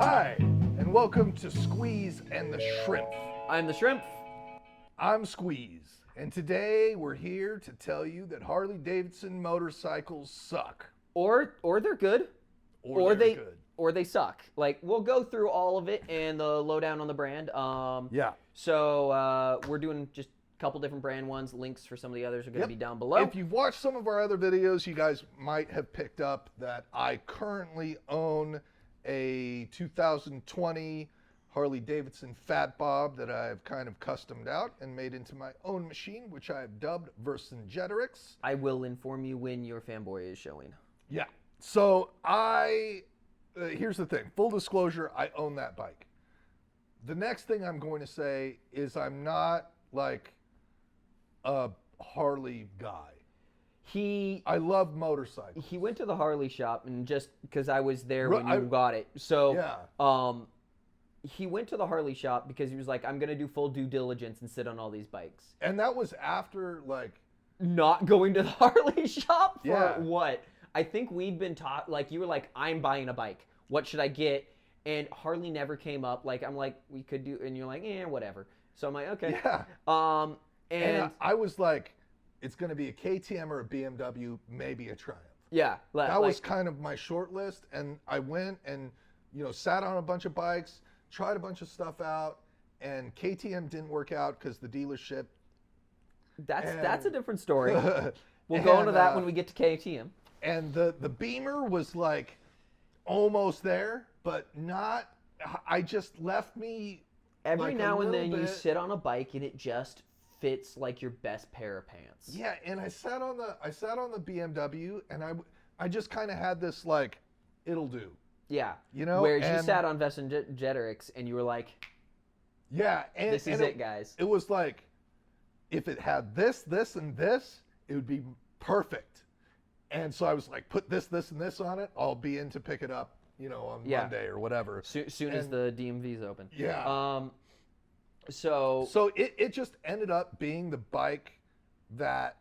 Hi, and welcome to Squeeze and the Shrimp. I'm the Shrimp. I'm Squeeze, and today we're here to tell you that Harley Davidson motorcycles suck. Or they're good. Or they're good. Or they suck. Like, we'll go through all of it and the lowdown on the brand. Yeah. So we're doing just a couple different brand ones. Links for some of the others are going to be down below. If you've watched some of our other videos, you guys might have picked up that I currently own a 2020 Harley Davidson Fat Bob that I've kind of customed out and made into my own machine, which I have dubbed Vercingetorix. I will inform you when your fanboy is showing. Yeah. So here's the thing. Full disclosure, I own that bike. The next thing I'm going to say is I'm not like a Harley guy. I love motorcycles. He went to the Harley shop, and just because I was there when you got it. So yeah. He went to the Harley shop because he was like, I'm going to do full due diligence and sit on all these bikes. And that was after, like... Not going to the Harley shop for Yeah. what? I think we'd been taught, like, you were like, I'm buying a bike. What should I get? And Harley never came up. Like, I'm like, we could do, and you're like, whatever. So I'm like, okay. Yeah. And I was like, it's going to be a KTM or a BMW, maybe a Triumph. yeah. That was kind of my short list. And I went and, sat on a bunch of bikes, tried a bunch of stuff out, and KTM didn't work out because the dealership. That's a different story. We'll go into that when we get to KTM. And the Beamer was like almost there, but not. I just left me. Every like now and then you bit. sit on a bike and it just fits like your best pair of pants. Yeah, and I sat on the BMW, and I just kind of had this like, it'll do. Yeah. Whereas you sat on Vercingetorix and you were like, yeah, and this is it, guys. It was like, if it had this, and this, it would be perfect. And so I was like, put this, and this on it. I'll be in to pick it up, on Monday or whatever. Soon as the DMV's open. Yeah. So it just ended up being the bike that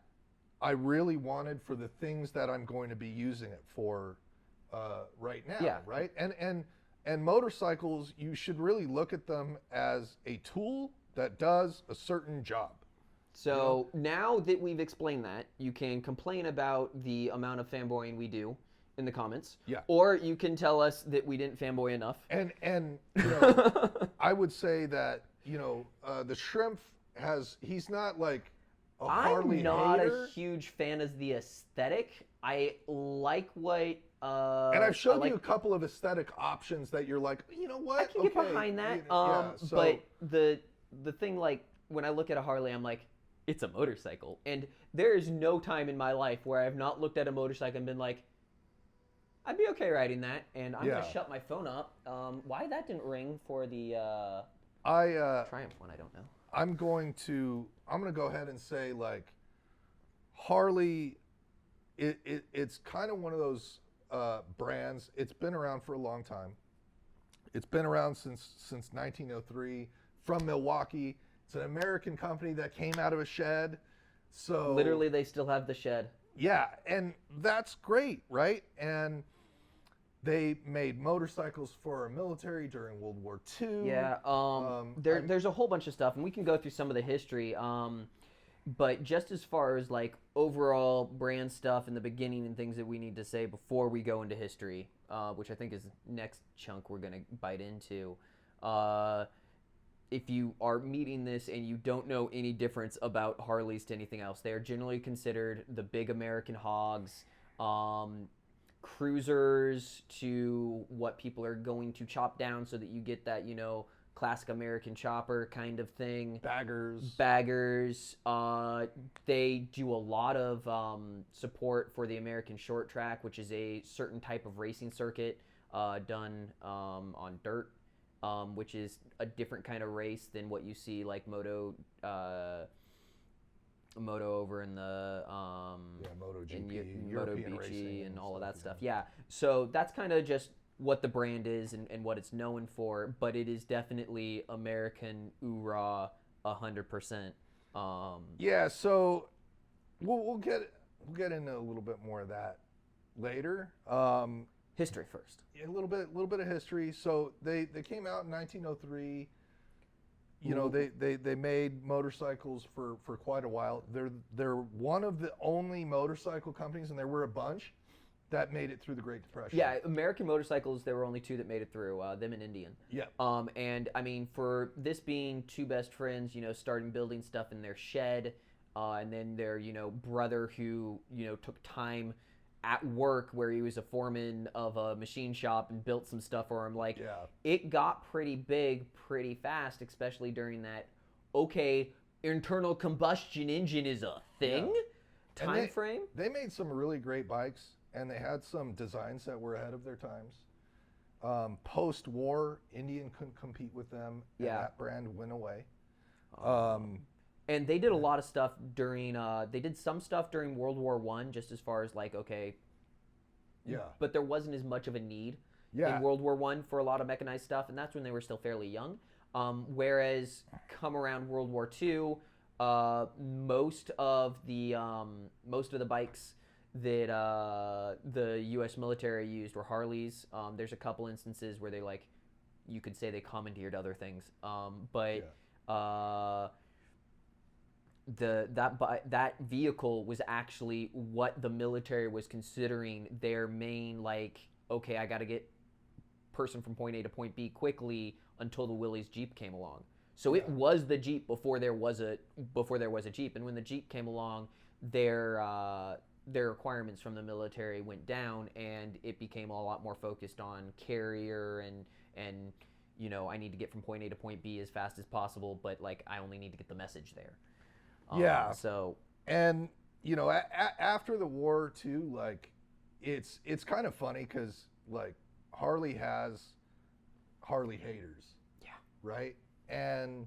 I really wanted for the things that I'm going to be using it for right now. Yeah. Right. And motorcycles, you should really look at them as a tool that does a certain job. So now that we've explained that, you can complain about the amount of fanboying we do in the comments. Yeah. Or you can tell us that we didn't fanboy enough. And I would say that, the Shrimp he's not like a Harley I'm not hater. a huge fan of the aesthetic. I like what... and I've showed you a couple of aesthetic options that you're like, you know what? I can get behind that. But the thing, like, when I look at a Harley, I'm like, it's a motorcycle. And there is no time in my life where I have not looked at a motorcycle and been like, I'd be okay riding that. And I'm going to shut my phone up. Why that didn't ring for the Triumph one, I don't know. I'm going to go ahead and say, like, Harley, it's kind of one of those brands. It's been around for a long time. It's been around since 1903 from Milwaukee. It's an American company that came out of a shed. So literally, they still have the shed. Yeah, and that's great, right? And they made motorcycles for our military during World War II. Yeah, there's a whole bunch of stuff, and we can go through some of the history. But just as far as like overall brand stuff in the beginning and things that we need to say before we go into history, which I think is the next chunk we're going to bite into. If you are meeting this and you don't know any difference about Harleys to anything else, they are generally considered the big American hogs, cruisers to what people are going to chop down so that you get that, classic American chopper kind of thing. Baggers. They do a lot of support for the American short track, which is a certain type of racing circuit done on dirt. Which is a different kind of race than what you see like Moto over in the MotoGP, European racing and all of that stuff. Yeah, so that's kind of just what the brand is and what it's known for, but it is definitely American oorah 100%. Yeah, so we'll get into a little bit more of that later. History first. A little bit of history. So they came out in 1903. You know, they made motorcycles for quite a while. They're one of the only motorcycle companies, and there were a bunch that made it through the Great Depression. Yeah, American motorcycles, there were only two that made it through, them and Indian. Yeah. And I mean, for this being two best friends, you know, starting building stuff in their shed, and then their, you know, brother who, you know, took time at work where he was a foreman of a machine shop and built some stuff for him. Like, it got pretty big pretty fast, especially during that, okay, internal combustion engine is a thing time frame. They made some really great bikes, and they had some designs that were ahead of their times. Post-war, Indian couldn't compete with them, and that brand went away. And they did a lot of stuff during, they did some stuff during World War I, just as far as like, okay. Yeah. But there wasn't as much of a need in World War I for a lot of mechanized stuff, and that's when they were still fairly young. Whereas come around World War II, most of the bikes that the U.S. military used were Harleys. There's a couple instances where they, like, you could say they commandeered other things. That vehicle was actually what the military was considering their main, like, okay, I got to get person from point A to point B quickly until the Willys Jeep came along. So it was the Jeep before there was a Jeep, and when the Jeep came along, their requirements from the military went down, and it became a lot more focused on carrier and you know, I need to get from point A to point B as fast as possible, but like I only need to get the message there. So, and you know, after the war too, like it's kind of funny because like Harley has Harley haters, right? And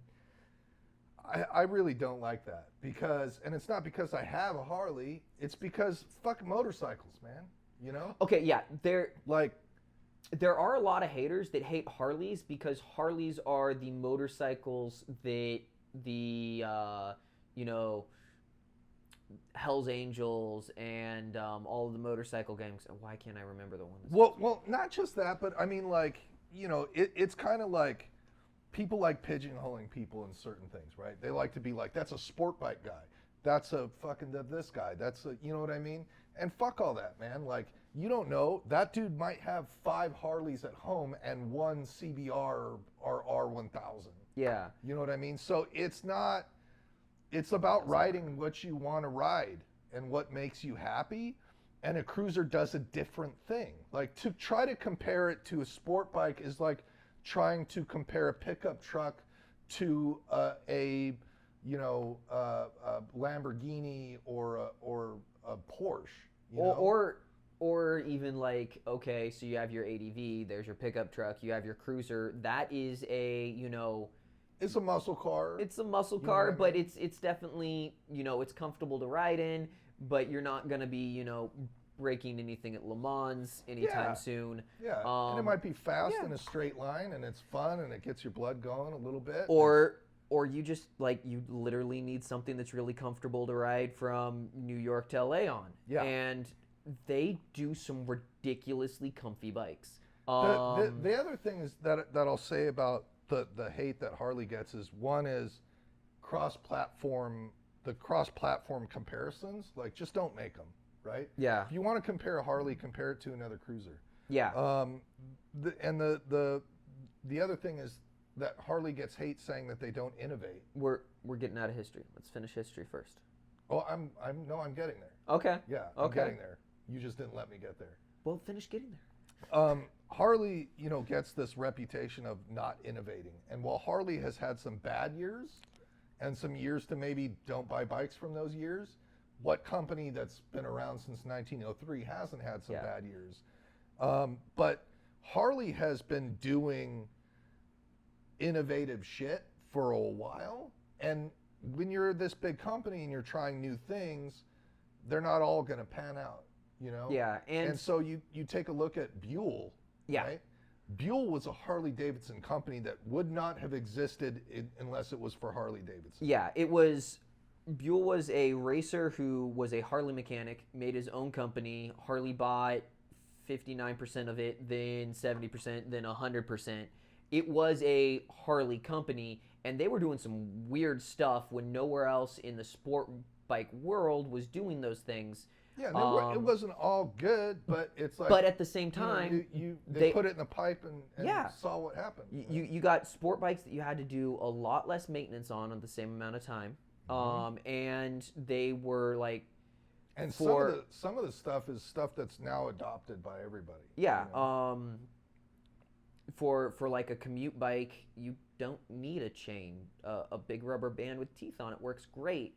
I really don't like that because, and it's not because I have a Harley, it's because fuck motorcycles, man. You know? Okay, yeah, there are a lot of haters that hate Harleys because Harleys are the motorcycles that the you know, Hell's Angels and all of the motorcycle gangs. Why can't I remember the one? Well, not just that, but I mean, like, you know, it's kind of like people like pigeonholing people in certain things, right? They like to be like, that's a sport bike guy. That's a fucking this guy. That's a, you know what I mean? And fuck all that, man. Like, you don't know. That dude might have 5 Harleys at home and 1 CBR or R1000. Yeah. You know what I mean? So it's not. It's about riding what you want to ride and what makes you happy. And a cruiser does a different thing. Like, to try to compare it to a sport bike is like trying to compare a pickup truck to a Lamborghini or a Porsche. You know? Or even like, okay, so you have your ADV, there's your pickup truck, you have your cruiser. That is a, you know, it's a muscle car. It's a muscle car, but it's definitely, you know, it's comfortable to ride in, but you're not going to be, you know, breaking anything at Le Mans anytime soon. Yeah, and it might be fast in a straight line, and it's fun, and it gets your blood going a little bit. Or you just, like, you literally need something that's really comfortable to ride from New York to LA on. Yeah. And they do some ridiculously comfy bikes. The other thing is that I'll say about the hate that Harley gets is, one is cross-platform comparisons. Like, just don't make them, right? Yeah. If you want to compare a Harley, compare it to another cruiser. Yeah. The other thing is that Harley gets hate saying that they don't innovate. We're getting out of history. Let's finish history first. Oh, I'm getting there. Okay. Yeah, I'm getting there. You just didn't let me get there. Well, finish getting there. Harley, you know, gets this reputation of not innovating. And while Harley has had some bad years and some years to maybe don't buy bikes from those years, what company that's been around since 1903 hasn't had some bad years? But Harley has been doing innovative shit for a while. And when you're this big company and you're trying new things, they're not all going to pan out, you know? Yeah. And so you take a look at Buell. Yeah. Right? Buell was a Harley Davidson company that would not have existed unless it was for Harley Davidson. Yeah, Buell was a racer who was a Harley mechanic, made his own company. Harley bought 59% of it, then 70%, then 100%. It was a Harley company, and they were doing some weird stuff when nowhere else in the sport bike world was doing those things. Yeah, it wasn't all good, but it's like. But at the same time, they put it in the pipe and yeah, saw what happened. You got sport bikes that you had to do a lot less maintenance on at the same amount of time, and they were like. And some of the stuff is stuff that's now adopted by everybody. Yeah. You know? For like a commute bike, you don't need a chain. A big rubber band with teeth on it works great.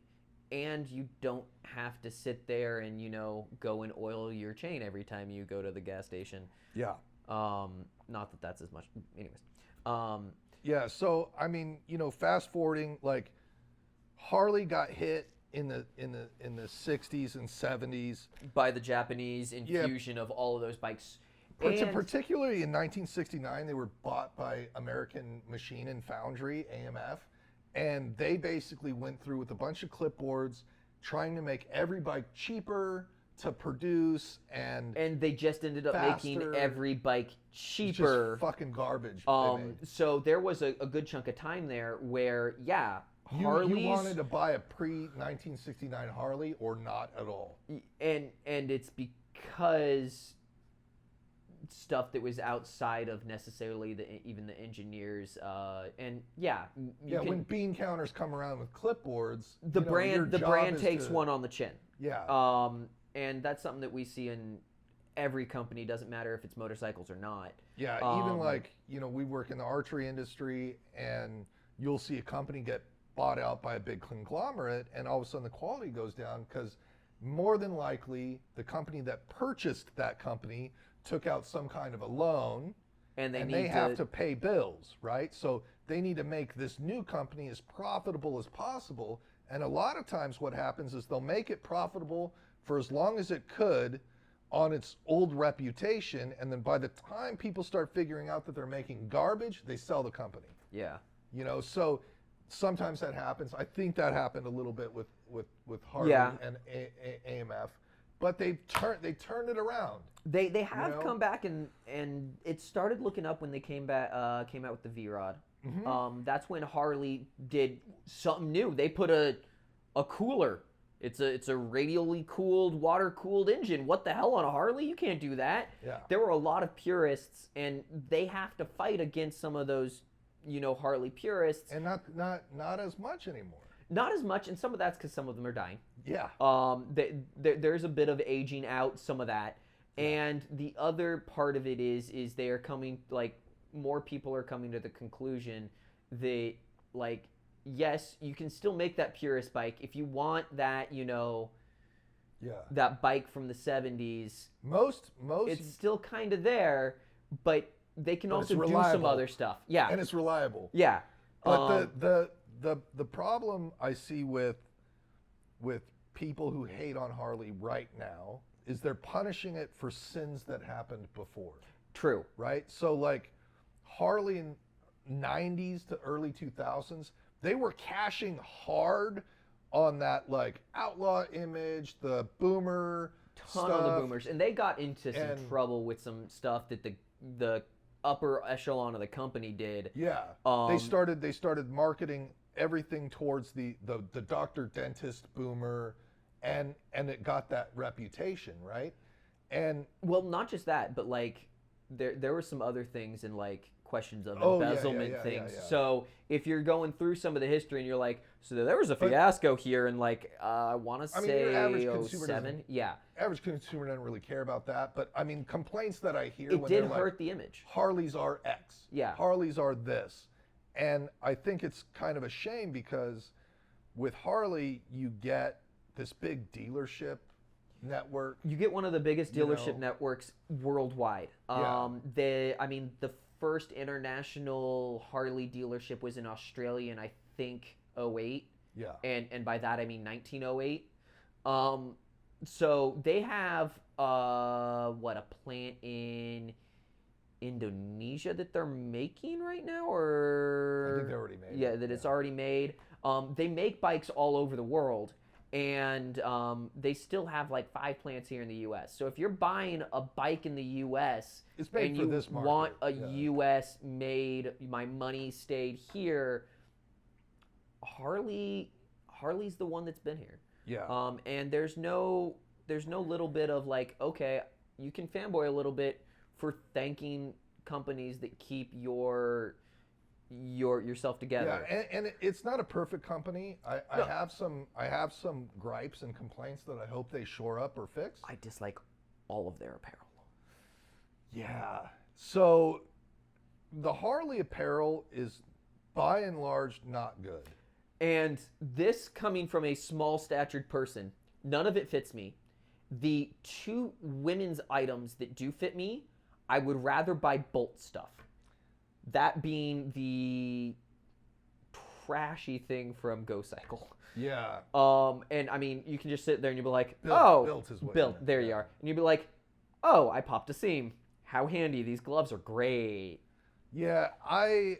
And you don't have to sit there and, go and oil your chain every time you go to the gas station. Yeah. Not that that's as much. Anyways. Yeah. So, I mean, fast forwarding, like Harley got hit in the 60s and 70s by the Japanese infusion of all of those bikes. Particularly in 1969, they were bought by American Machine and Foundry, AMF. And they basically went through with a bunch of clipboards, trying to make every bike cheaper to produce, and they just ended up making every bike cheaper. Just fucking garbage. So there was a good chunk of time there where, Harleys. You wanted to buy a pre-1969 Harley or not at all. And it's because stuff that was outside of necessarily even the engineers, when bean counters come around with clipboards, the brand takes one on the chin. Yeah. And that's something that we see in every company. Doesn't matter if it's motorcycles or not. Yeah. Even we work in the archery industry, and you'll see a company get bought out by a big conglomerate, and all of a sudden the quality goes down because more than likely the company that purchased that company took out some kind of a loan, and they have to pay bills, right? So they need to make this new company as profitable as possible. And a lot of times what happens is they'll make it profitable for as long as it could on its old reputation, and then by the time people start figuring out that they're making garbage, they sell the company. Yeah. So sometimes that happens. I think that happened a little bit with Harley and AMF. But they turned it aroround. They have come back, and it started looking up when they came out with the V-Rod. Mm-hmm. That's when Harley did something new. They put a cooler. It's a radially cooled, water cooled engine. What the hell on a Harley? You can't do that. Yeah. There were a lot of purists, and they have to fight against some of those, Harley purists. And not as much anymore. Not as much, and some of that's because some of them are dying. Yeah. There's a bit of aging out, some of that. Yeah. And the other part of it is they are coming, more people are coming to the conclusion that, yes, you can still make that purist bike. If you want that, that bike from the 70s. Most it's still kind of there, but they can also do some other stuff. Yeah. And it's reliable. Yeah. But the problem I see with people who hate on Harley right now is they're punishing it for sins that happened before. True. Right? So Harley in 90s to early 2000s, they were cashing hard on that outlaw image, the boomer ton of the boomers, and they got into some trouble with some stuff that the upper echelon of the company did. Yeah. They started marketing everything towards the doctor dentist boomer, and it got that reputation, right? And well, not just that, but there were some other things in questions of embezzlement things. Yeah. So if you're going through some of the history and you're so there was a fiasco here, and I want to say your average consumer 07. Yeah. Average consumer doesn't really care about that, but I mean complaints that I hear it when did they're hurt the image. Harleys are X. Yeah. Harleys are this. And I think it's kind of a shame because with Harley, you get this big dealership network. You get one of the biggest dealership networks worldwide. The first international Harley dealership was in Australia in, I think, 2008. Yeah. And by that, I mean 1908. So they have, a plant in Indonesia that they're making right now, or I think they're already made. Yeah, that it's already made. They make bikes all over the world, And they still have like 5 plants here in the U.S. So if you're buying a bike in the U.S. It's made and for you this market. want a U.S. made, my money stayed here, Harley's the one that's been here. Yeah. And there's no little bit of like, okay, you can fanboy a little bit for thanking companies that keep yourself together. Yeah, and it's not a perfect company. I have some gripes and complaints that I hope they shore up or fix. I dislike all of their apparel. Yeah. So the Harley apparel is by and large not good. And this coming from a small statured person, none of it fits me. The 2 women's items that do fit me, I would rather buy Bolt stuff. That being the trashy thing from Go Cycle. Yeah. And I mean, you can just sit there and you'll be like, Built is what built. There you are. And you'll be like, oh, I popped a seam. How handy. These gloves are great. Yeah, I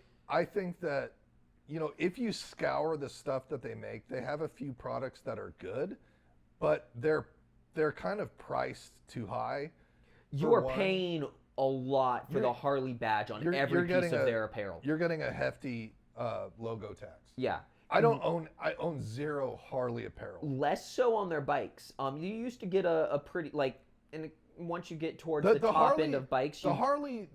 think that, if you scour the stuff that they make, they have a few products that are good, but they're kind of priced too high. You are paying a lot for the Harley badge on every piece of their apparel. You're getting a hefty logo tax. Yeah. I own 0 Harley apparel. Less so on their bikes. You used to get a pretty, like, and once you get towards the top Harley, end of bikes, the Harley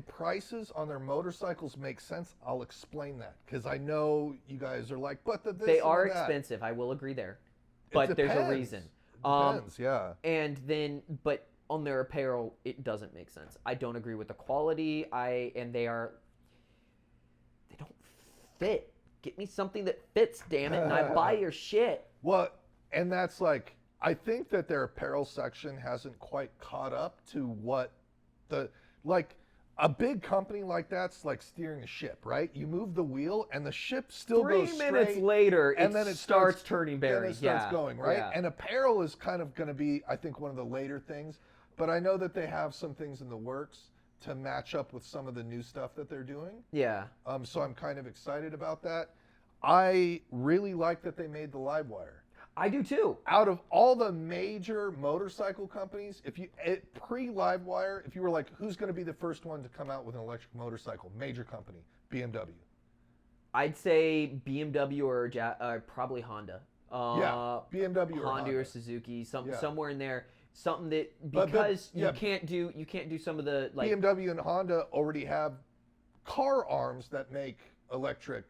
prices on their motorcycles make sense. I'll explain that because I know you guys are like, but they are expensive. I will agree there, but there's a reason. Depends, yeah. And then, but on their apparel, it doesn't make sense. I don't agree with the quality. They don't fit. Get me something that fits, damn it, and I buy your shit. Well, and that's like, I think that their apparel section hasn't quite caught up to what a big company like that's like steering a ship, right? You move the wheel and the ship still goes straight. 3 minutes later, and then it starts turning berry. Then it starts going, right? Yeah. And apparel is kind of going to be, I think, one of the later things. But I know that they have some things in the works to match up with some of the new stuff that they're doing. Yeah. So I'm kind of excited about that. I really like that they made the Livewire. I do too. Out of all the major motorcycle companies, pre-Livewire, if you were like, who's going to be the first one to come out with an electric motorcycle? Major company, BMW. I'd say BMW or probably Honda. BMW or Honda or Suzuki, somewhere in there. Something that because you can't do some of the like BMW and Honda already have car arms that make electric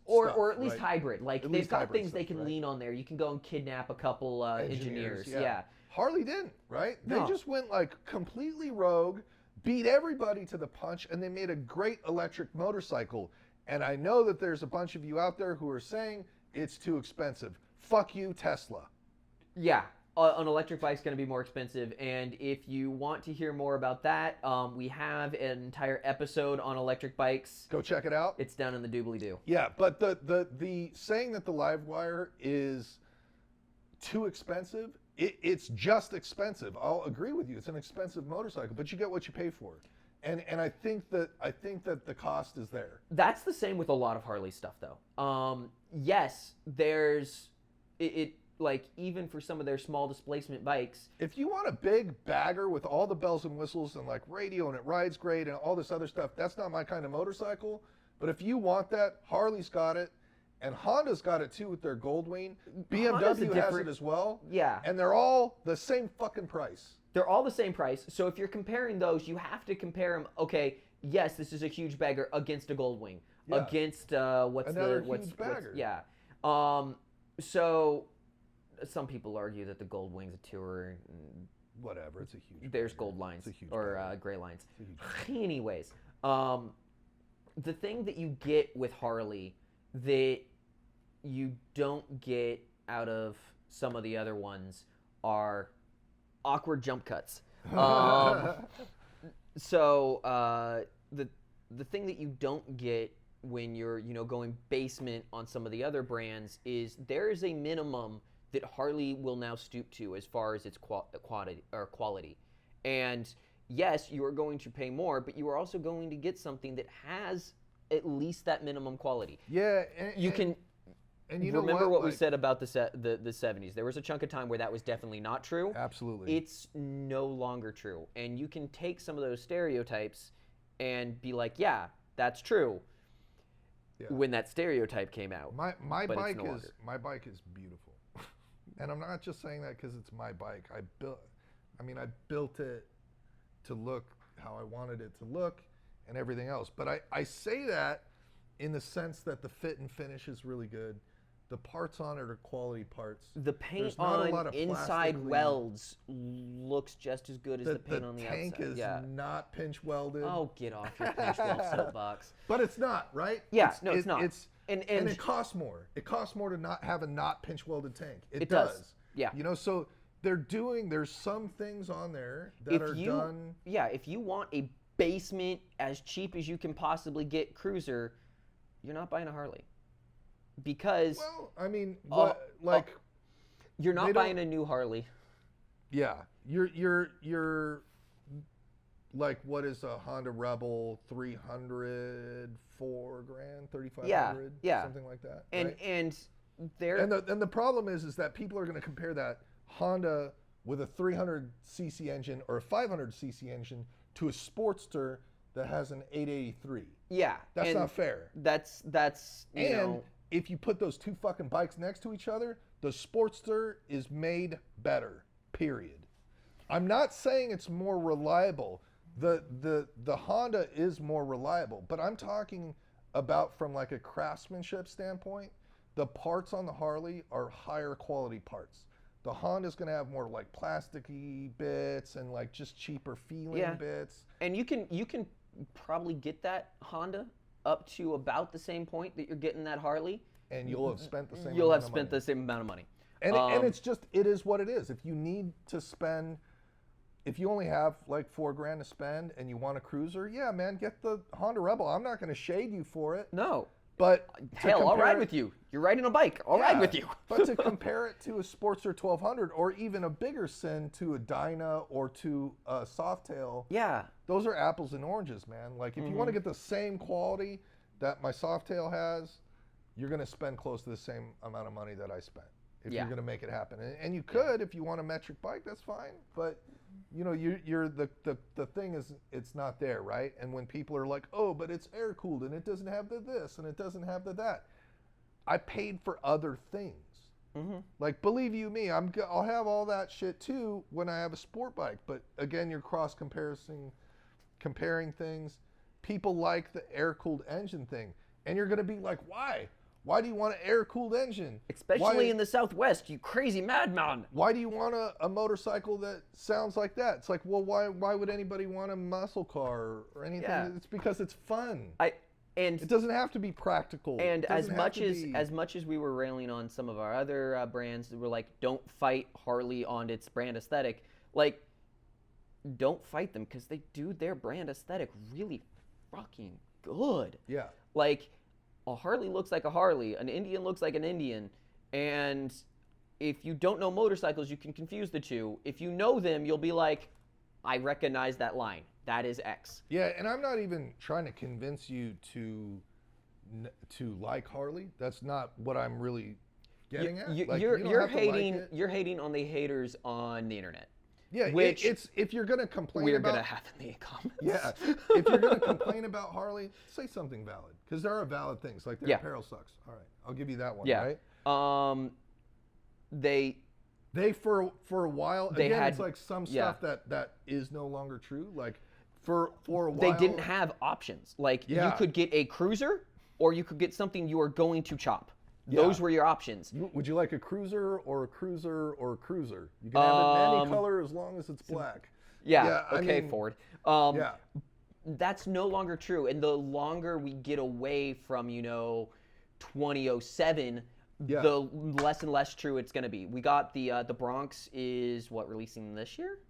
or at least hybrid. Like they've got things they can lean on there. You can go and kidnap a couple engineers. Yeah. Harley didn't, right? They just went like completely rogue, beat everybody to the punch, and they made a great electric motorcycle. And I know that there's a bunch of you out there who are saying it's too expensive. Fuck you, Tesla. Yeah. An electric bike's going to be more expensive, and if you want to hear more about that, we have an entire episode on electric bikes. Go check it out. It's down in the doobly-doo. Yeah, but the saying that the Livewire is too expensive, it's just expensive. I'll agree with you. It's an expensive motorcycle, but you get what you pay for. And I think that the cost is there. That's the same with a lot of Harley stuff, though. Yes, there's it like even for some of their small displacement bikes. If you want a big bagger with all the bells and whistles and like radio and it rides great and all this other stuff, that's not my kind of motorcycle. But if you want that, Harley's got it, and Honda's got it too with their Goldwing. BMW has it as well. Yeah. And they're all the same fucking price. They're all the same price. So if you're comparing those, you have to compare them. Okay, yes, this is a huge bagger against a Goldwing. Yeah. Against what's bagger. Yeah. So some people argue that the Goldwing's a tourer. Whatever, it's a huge. There's bagger. gold lines It's a huge or bagger. gray lines. Anyways, the thing that you get with Harley that you don't get out of some of the other ones are awkward jump cuts. So the thing that you don't get when you're going basement on some of the other brands is there is a minimum that Harley will now stoop to as far as its quality. And yes, you are going to pay more, but you are also going to get something that has at least that minimum quality. Yeah, And you know remember what we like, said about the 70s. There was a chunk of time where that was definitely not true. Absolutely. It's no longer true. And you can take some of those stereotypes and be like, yeah, that's true. Yeah. When that stereotype came out. My bike is beautiful. And I'm not just saying that because it's my bike. I built it to look how I wanted it to look and everything else. But I say that in the sense that the fit and finish is really good. The parts on it are quality parts. The paint on inside welds looks just as good as the paint on the outside. The tank is not pinch welded. Oh, get off your pinch weld soapbox. But it's not, right? Yeah, it's not. And it costs more. It costs more to not have a not pinch welded tank. It does. Yeah. You know, so there's some things on there that are done. Yeah, if you want a basement as cheap as you can possibly get cruiser, you're not buying a Harley. Because you're not buying a new Harley. Yeah, you're like, what is a Honda Rebel 300, $4,000, $3,500, something like that. And the problem is that people are going to compare that Honda with a 300cc engine or a 500cc engine to a Sportster that has an 883. Yeah, that's not fair. That's you know. If you put those two fucking bikes next to each other, the Sportster is made better, period. I'm not saying it's more reliable. The Honda is more reliable, but I'm talking about from like a craftsmanship standpoint, the parts on the Harley are higher quality parts. The Honda's going to have more like plasticky bits and like just cheaper feeling bits. And you can probably get that Honda up to about the same point that you're getting that Harley, and you'll have spent the same. The same amount of money. And it is what it is. If you need to spend, if you only have like $4,000 to spend and you want a cruiser, yeah, man, get the Honda Rebel. I'm not going to shade you for it. No. But hell, I'll ride with you. You're riding a bike. I'll ride with you. But to compare it to a Sportster 1200 or even a bigger sin to a Dyna or to a Softail, those are apples and oranges, man. Like if you want to get the same quality that my Softail has, you're going to spend close to the same amount of money that I spent if you're going to make it happen. And you could if you want a metric bike, that's fine. But you know, the thing is, it's not there, right? And when people are like, oh, but it's air cooled and it doesn't have the this and it doesn't have the that, I paid for other things. Like, believe you me, I'll have all that shit too when I have a sport bike. But again, you're comparing things. People like the air cooled engine thing, and you're gonna be like, why? Why do you want an air-cooled engine? Especially in the Southwest, you crazy madman. Why do you want a motorcycle that sounds like that? It's like, well, why would anybody want a muscle car or anything? Yeah. It's because it's fun. And it doesn't have to be practical. And as much as we were railing on some of our other brands that were like, don't fight Harley on its brand aesthetic, like, don't fight them because they do their brand aesthetic really fucking good. Yeah. Like, a Harley looks like a Harley, an Indian looks like an Indian, and if you don't know motorcycles, you can confuse the two. If you know them, you'll be like, I recognize that line. That is X. Yeah, and I'm not even trying to convince you to like Harley. That's not what I'm really getting at. You're hating on the haters on the internet. Yeah, which it's if you're gonna complain we're gonna have in the comments. Yeah, if you're gonna complain about Harley, say something valid, because there are valid things like their apparel sucks. All right, I'll give you that one. Yeah. Right. They for a while again, it's like some stuff that is no longer true. Like for a while they didn't have options. Like you could get a cruiser, or you could get something you are going to chop. Those were your options. Would you like a cruiser or a cruiser or a cruiser? You can have it in any color as long as it's black. Okay, Ford. That's no longer true. And the longer we get away from, 2007, the less and less true it's going to be. We got the Bronx is releasing this year?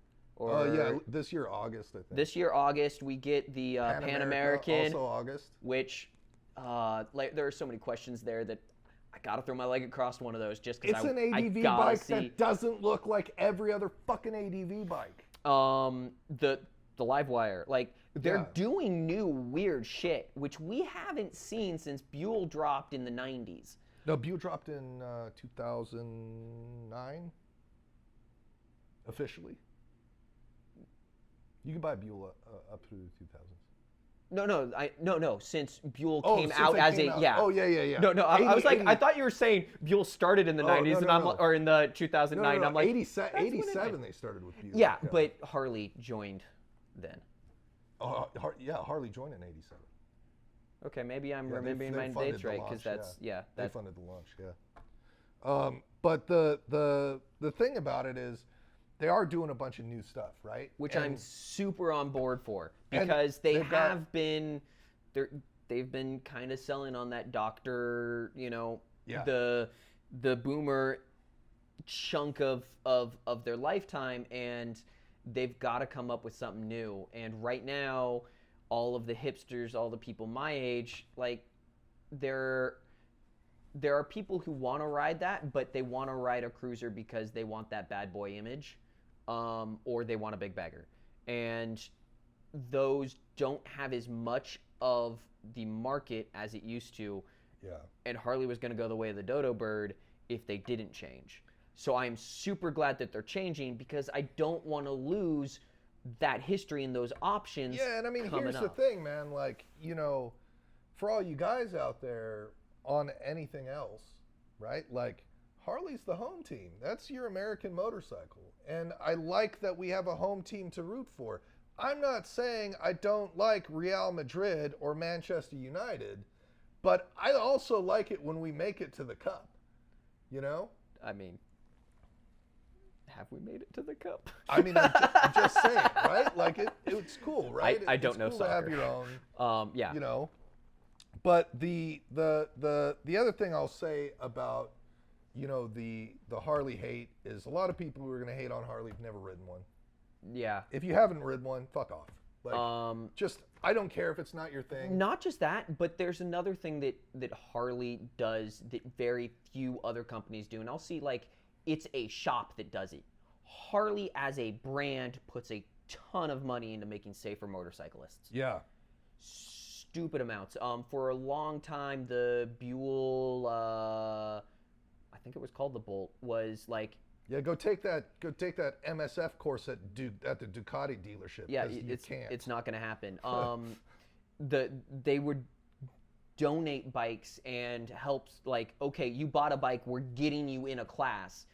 This year August, I think. This year August, we get the Pan American, also August, which there are so many questions there that I gotta throw my leg across one of those just because it's an ADV bike that doesn't look like every other fucking ADV bike. The Livewire, like they're doing new weird shit, which we haven't seen since Buell dropped in the 90s. No, Buell dropped in 2009, officially. You can buy Buell up through the 2000s. No. Since Buell came out as a yeah. Oh yeah. No, I was like, 80. I thought you were saying Buell started in the 90s, or in the 2009. No, I'm like, 87 they started with Buell. Yeah, but Harley joined then. Harley joined in 87. Okay, maybe I'm remembering my dates right, because they funded the launch. Yeah. But the thing about it is, they are doing a bunch of new stuff, right? Which I'm super on board for, because they've been kind of selling on that doctor, the boomer chunk of their lifetime, and they've got to come up with something new. And right now, all of the hipsters, all the people my age, like, there are people who want to ride that, but they want to ride a cruiser because they want that bad boy image. Or they want a big bagger. And those don't have as much of the market as it used to. Yeah. And Harley was going to go the way of the dodo bird if they didn't change. So I'm super glad that they're changing, because I don't want to lose that history and those options. Yeah, and I mean, here's the thing, man. Like, for all you guys out there on anything else, right? Like, Harley's the home team. That's your American motorcycle. And I like that we have a home team to root for. I'm not saying I don't like Real Madrid or Manchester United, but I also like it when we make it to the Cup. I mean, have we made it to the Cup? I mean, I'm just saying, right? Like, it's cool, right? I don't know soccer. soccer. To have your own, yeah. But the other thing I'll say about the Harley hate is, a lot of people who are going to hate on Harley have never ridden one. Yeah. If you haven't ridden one, fuck off. Like, I don't care if it's not your thing. Not just that, but there's another thing that Harley does that very few other companies do. And I'll see, like, it's a shop that does it. Harley as a brand puts a ton of money into making safer motorcyclists. Yeah. Stupid amounts. For a long time, the Buell, I think it was called the Bolt, was like, yeah, go take that MSF course at the Ducati dealership. Yeah, it's not going to happen. They would donate bikes and help, like, okay, you bought a bike, we're getting you in a class.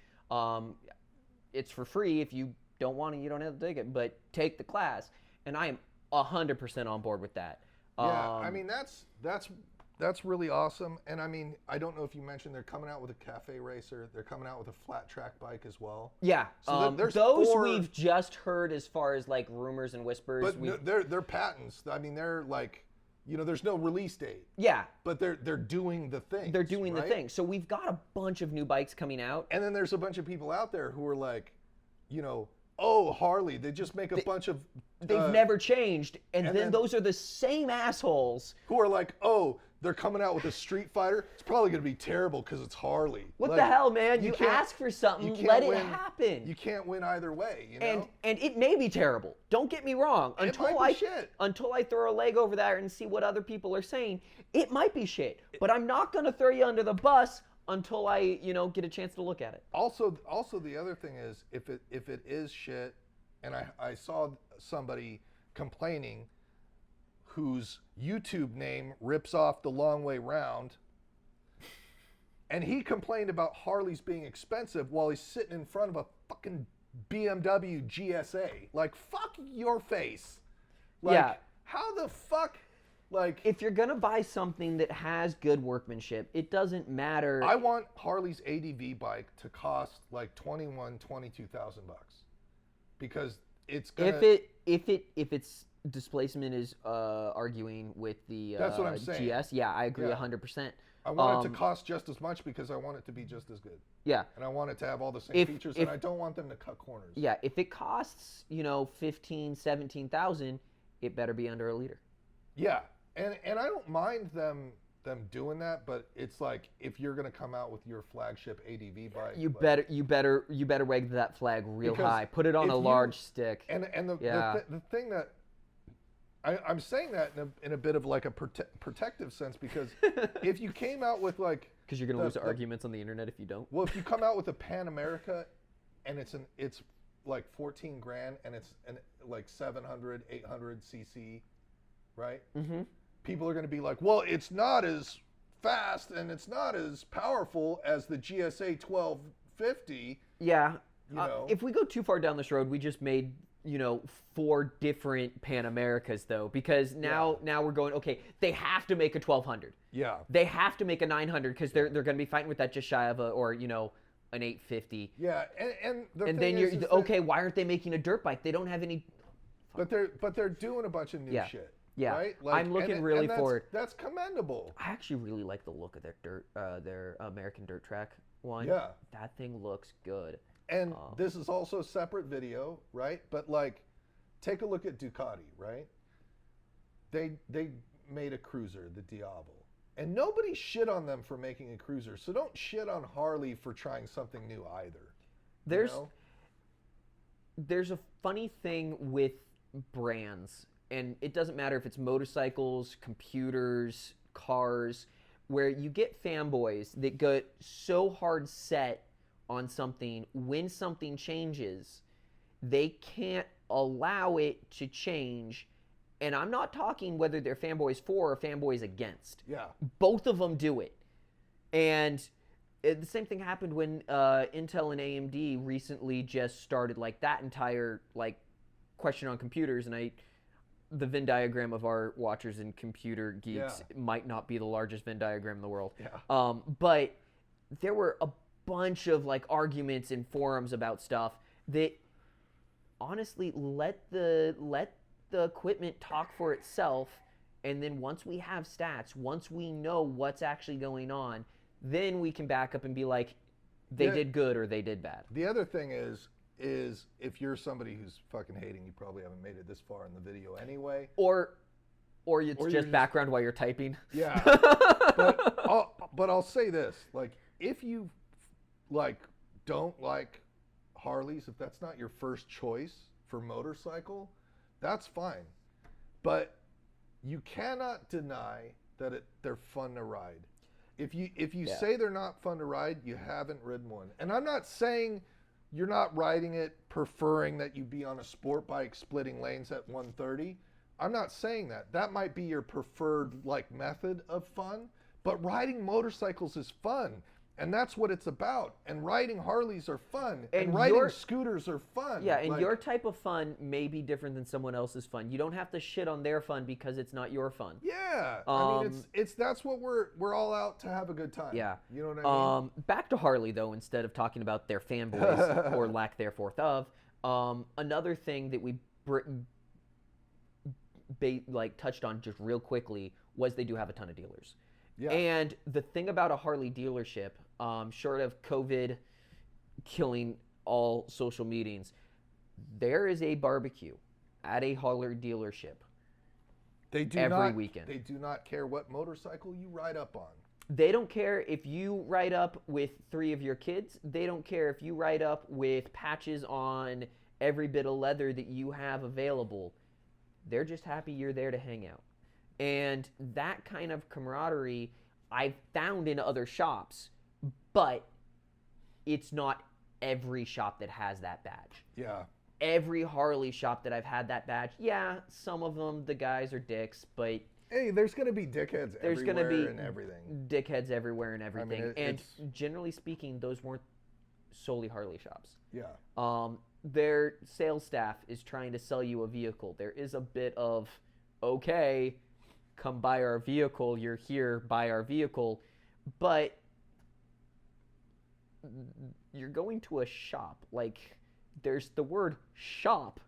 It's for free. If you don't want it, you don't have to take it, but take the class. And I am 100% on board with that. Yeah, I mean, that's really awesome. And I mean, I don't know if you mentioned, they're coming out with a cafe racer. They're coming out with a flat track bike as well. Yeah. So there's those we've just heard as far as like rumors and whispers. But they're patents. I mean, they're like, there's no release date. Yeah. But they're doing the thing. They're doing the thing. So we've got a bunch of new bikes coming out. And then there's a bunch of people out there who are like, oh, Harley, they just make a bunch of... They've never changed. And then those are the same assholes. Who are like, oh, they're coming out with a Street Fighter. It's probably going to be terrible because it's Harley. What the hell, man? You ask for something, let it happen. You can't win either way, And it may be terrible. Don't get me wrong. Until I throw a leg over there and see what other people are saying, it might be shit. But I'm not going to throw you under the bus until I, get a chance to look at it. Also, the other thing is, if it is shit, and I saw somebody complaining whose YouTube name rips off The Long Way Round, and he complained about Harleys being expensive while he's sitting in front of a fucking BMW GSA. Like, fuck your face. Like, yeah. How the fuck... Like, if you're gonna buy something that has good workmanship, it doesn't matter. I want Harley's ADV bike to cost like $22,000 because it's gonna. If its displacement is arguing with the That's what I'm saying. GS, yeah, I agree 100%. I want it to cost just as much because I want it to be just as good. Yeah. And I want it to have all the same features, and I don't want them to cut corners. Yeah, if it costs, $15,000, $17,000, it better be under $1 liter. Yeah. And I don't mind them doing that, but it's like, if you're gonna come out with your flagship ADV bike, you better wag that flag real high. Put it on a large stick. And the thing that I'm saying that in a bit of like a protective sense, because if you came out with like Because you're going to lose arguments on the internet if you don't. Well, if you come out with a Pan America and it's like 14 grand and it's like 700, 800 cc, right? Mm-hmm. People are going to be like, well, it's not as fast and it's not as powerful as the GSA 1250. Yeah. If we go too far down this road, we just made 4 different Pan Americas though, because now we're going, okay, they have to make a 1200. Yeah. They have to make a 900 because they're going to be fighting with that just shy of an 850. Yeah, and then you're okay. Why aren't they making a dirt bike? They don't have any. But they're doing a bunch of new shit. Yeah, right? I'm looking really forward. That's commendable. I actually really like the look of their American dirt track one. Yeah, that thing looks good. And this is also a separate video, right? But like, take a look at Ducati, right? They made a cruiser, the Diavolo. And nobody shit on them for making a cruiser. So don't shit on Harley for trying something new either. There's a funny thing with brands, and it doesn't matter if it's motorcycles, computers, cars, where you get fanboys that get so hard set on something. When something changes, they can't allow it to change. And I'm not talking whether they're fanboys for or fanboys against. Yeah. Both of them do it. And the same thing happened when Intel and AMD recently just started like that entire like question on computers. And the Venn diagram of our watchers and computer geeks might not be the largest Venn diagram in the world. Yeah. But there were a bunch of like arguments in forums about stuff that honestly let the equipment talk for itself, and then once we have stats, once we know what's actually going on, then we can back up and be like, they did good or they did bad. The other thing is if you're somebody who's fucking hating, you probably haven't made it this far in the video anyway. Or it's just background while you're typing. Yeah. but I'll say this, like, if you like don't like Harleys, if that's not your first choice for motorcycle, that's fine. But you cannot deny that they're fun to ride. If you say they're not fun to ride, you haven't ridden one. And I'm not saying you're not riding it preferring that you be on a sport bike splitting lanes at 130. I'm not saying that. That might be your preferred like method of fun, but riding motorcycles is fun. And that's what it's about. And riding Harleys are fun. And riding scooters are fun. Yeah, and your type of fun may be different than someone else's fun. You don't have to shit on their fun because it's not your fun. Yeah. I mean, that's what we're all out to have a good time. Yeah. You know what I mean? Back to Harley, though, instead of talking about their fanboys or lack thereforth of, another thing that we touched on just real quickly was they do have a ton of dealers. Yeah. And the thing about a Harley dealership, short of COVID killing all social meetings, there is a barbecue at a Harley dealership every weekend. They do not care what motorcycle you ride up on. They don't care if you ride up with 3 of your kids. They don't care if you ride up with patches on every bit of leather that you have available. They're just happy you're there to hang out. And that kind of camaraderie I've found in other shops, but it's not every shop that has that badge. Yeah. Every Harley shop that I've had that badge, yeah, some of them, the guys are dicks, but... Hey, there's going to be dickheads everywhere and everything. Dickheads everywhere and everything. I mean, generally speaking, those weren't solely Harley shops. Yeah. Their sales staff is trying to sell you a vehicle. There is a bit of, okay, come buy our vehicle, you're here, buy our vehicle, but you're going to a shop. Like, there's the word shop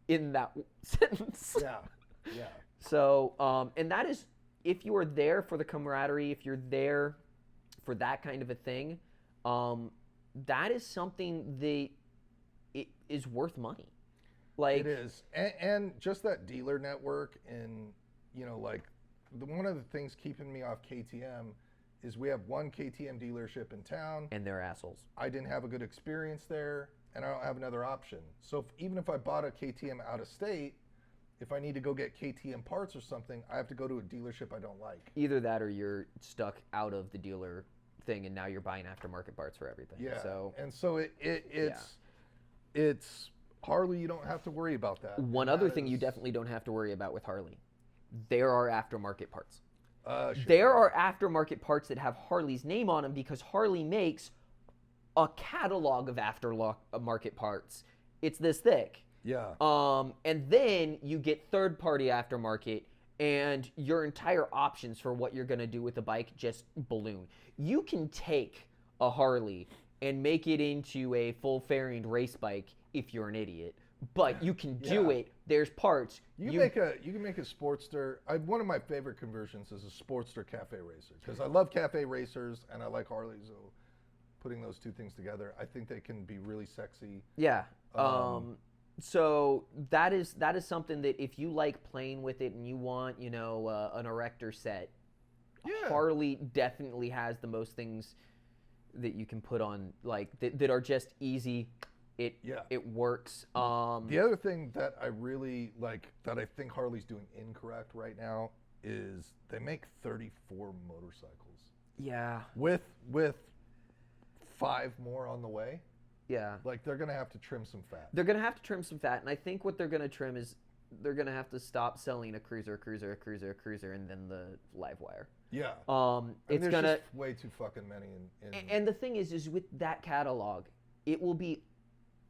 in that sentence. Yeah, yeah. So, and that is, if you are there for the camaraderie, if you're there for that kind of a thing, that is something that it is worth money. Like, it is. And just that dealer network and, like, one of the things keeping me off KTM is we have one KTM dealership in town. And they're assholes. I didn't have a good experience there, and I don't have another option. So even if I bought a KTM out of state, if I need to go get KTM parts or something, I have to go to a dealership I don't like. Either that or you're stuck out of the dealer thing, and now you're buying aftermarket parts for everything. Yeah. So And so it's Harley. You don't have to worry about that. one other thing you definitely don't have to worry about with Harley, there are aftermarket parts. Sure. There are aftermarket parts that have Harley's name on them because Harley makes a catalog of aftermarket parts. It's this thick. Yeah. And then you get third-party aftermarket, and your entire options for what you're going to do with the bike just balloon. You can take a Harley and make it into a full-fairing race bike if you're an idiot, but you can do it. There's parts. You can make a Sportster. One of my favorite conversions is a Sportster Cafe Racer because I love Cafe Racers and I like Harleys. So putting those two things together, I think they can be really sexy. Yeah. So that is something that if you like playing with it and you want, an erector set, Harley definitely has the most things that you can put on, like that are just easy. It works. The other thing that I really like that I think Harley's doing incorrect right now is they make 34 motorcycles. Yeah. With 5 more on the way. Yeah. Like they're gonna have to trim some fat. They're gonna have to trim some fat, and I think what they're gonna trim is they're gonna have to stop selling a cruiser, and then the live wire. Yeah. It's there's just way too fucking many. And the thing is with that catalog, it will be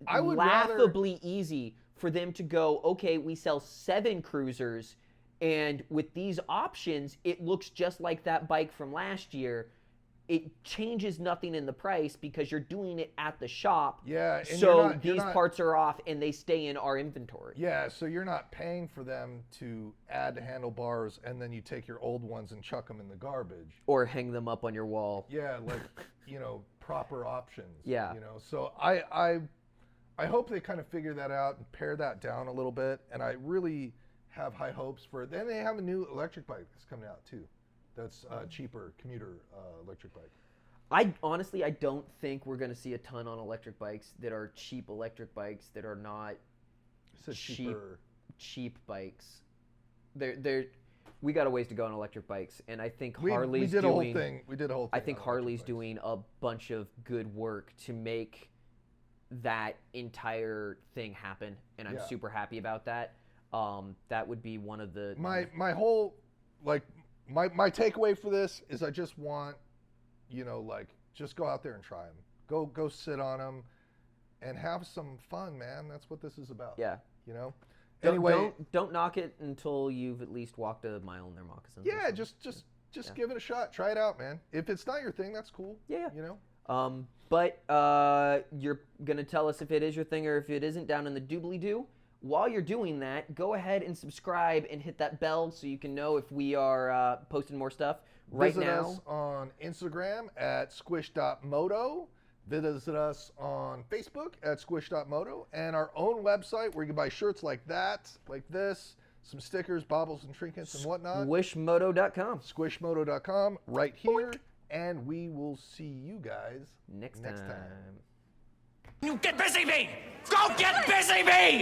laughably laughably easy for them to go, okay, we sell 7 cruisers, and with these options, it looks just like that bike from last year. It changes nothing in the price because you're doing it at the shop. Yeah. And so these parts are off and they stay in our inventory. Yeah. So you're not paying for them to add handlebars and then you take your old ones and chuck them in the garbage. Or hang them up on your wall. Yeah. Like, proper options. Yeah. So I hope they kind of figure that out and pare that down a little bit. And I really have high hopes for it. Then they have a new electric bike that's coming out too. That's cheaper commuter electric bike. I don't think we're going to see a ton on electric bikes that are cheap electric bikes that are not cheap bikes. We got a ways to go on electric bikes, and I think Harley's we did a whole thing. I think Harley's doing a bunch of good work to make that entire thing happen, and I'm super happy about that. That would be one of the my whole My takeaway for this is I just want, just go out there and try them. Go sit on them and have some fun, man. That's what this is about. Yeah. Anyway, don't knock it until you've at least walked a mile in their moccasins. Yeah, just give it a shot. Try it out, man. If it's not your thing, that's cool. Yeah. But you're going to tell us if it is your thing or if it isn't down in the doobly-doo. While you're doing that, go ahead and subscribe and hit that bell so you can know if we are posting more stuff. Visit us on Instagram at squish.moto. Visit us on Facebook at squish.moto. And our own website where you can buy shirts like that, like this, some stickers, baubles, and trinkets and whatnot. Squishmoto.com. Squishmoto.com right here. And we will see you guys next time. You get busy, me! Go get busy, me!